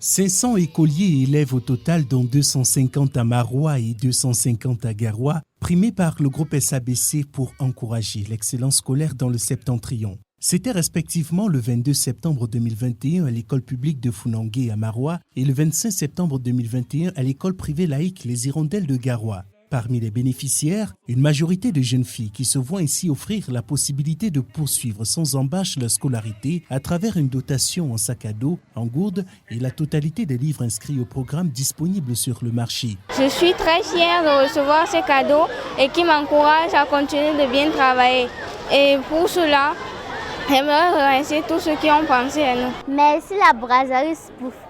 500 écoliers et élèves au total, dont 250 à Marois et 250 à Garoua, primés par le groupe SABC pour encourager l'excellence scolaire dans le Septentrion. C'était respectivement le 22 septembre 2021 à l'école publique de Funangué à Marois et le 25 septembre 2021 à l'école privée laïque Les Hirondelles de Garoua. Parmi les bénéficiaires, une majorité de jeunes filles qui se voient ainsi offrir la possibilité de poursuivre sans embâche leur scolarité à travers une dotation en sac à dos, en gourde et la totalité des livres inscrits au programme disponibles sur le marché. Je suis très fière de recevoir ces cadeaux et qui m'encouragent à continuer de bien travailler. Et pour cela, j'aimerais remercier tous ceux qui ont pensé à nous. Merci la brasserie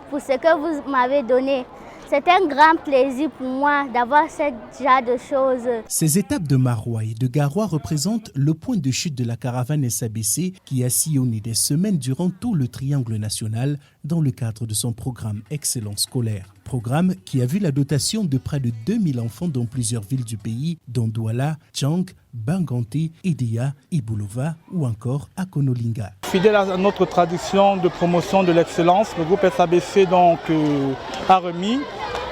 pour ce que vous m'avez donné. C'est un grand plaisir pour moi d'avoir ce genre de choses. Ces étapes de Marois et de Garoua représentent le point de chute de la caravane SABC qui a sillonné des semaines durant tout le triangle national dans le cadre de son programme Excellence scolaire. Programme qui a vu la dotation de près de 2000 enfants dans plusieurs villes du pays, dont Douala, Tchang, Banganté, Edea, Ibulova ou encore Akonolinga. Fidèle à notre tradition de promotion de l'excellence, le groupe SABC a remis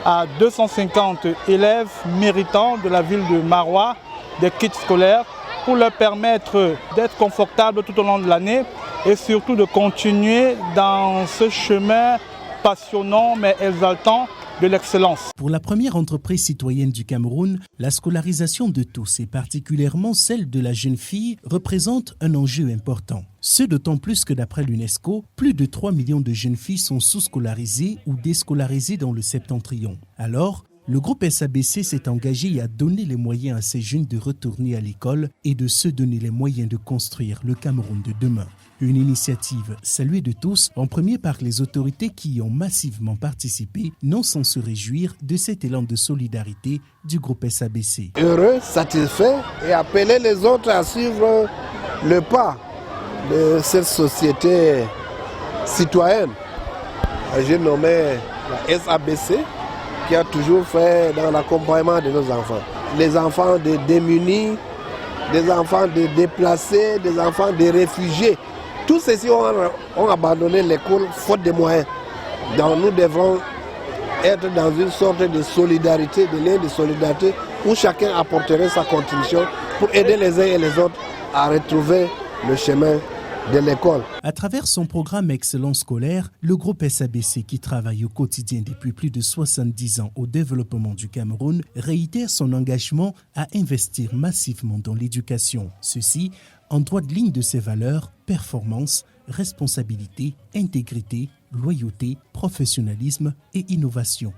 à 250 élèves méritants de la ville de Marois des kits scolaires pour leur permettre d'être confortables tout au long de l'année et surtout de continuer dans ce chemin passionnant mais exaltant de l'excellence. Pour la première entreprise citoyenne du Cameroun, la scolarisation de tous et particulièrement celle de la jeune fille représente un enjeu important. Ce d'autant plus que d'après l'UNESCO, plus de 3 millions de jeunes filles sont sous-scolarisées ou déscolarisées dans le Septentrion. Alors, le groupe SABC s'est engagé à donner les moyens à ces jeunes de retourner à l'école et de se donner les moyens de construire le Cameroun de demain. Une initiative saluée de tous, en premier par les autorités qui y ont massivement participé, non sans se réjouir de cet élan de solidarité du groupe SABC. Heureux, satisfait et appeler les autres à suivre le pas de cette société citoyenne. J'ai nommé la SABC qui a toujours fait dans l'accompagnement de nos enfants. Les enfants de démunis, des enfants de déplacés, des enfants de réfugiés. Tous ceux-ci ont abandonné l'école faute de moyens. Donc nous devons être dans une sorte de solidarité, de lien de solidarité où chacun apporterait sa contribution pour aider les uns et les autres à retrouver le chemin de l'école. À travers son programme Excellence scolaire, le groupe SABC, qui travaille au quotidien depuis plus de 70 ans au développement du Cameroun, réitère son engagement à investir massivement dans l'éducation. Ceci en droite ligne de ses valeurs, performance, responsabilité, intégrité, loyauté, professionnalisme et innovation.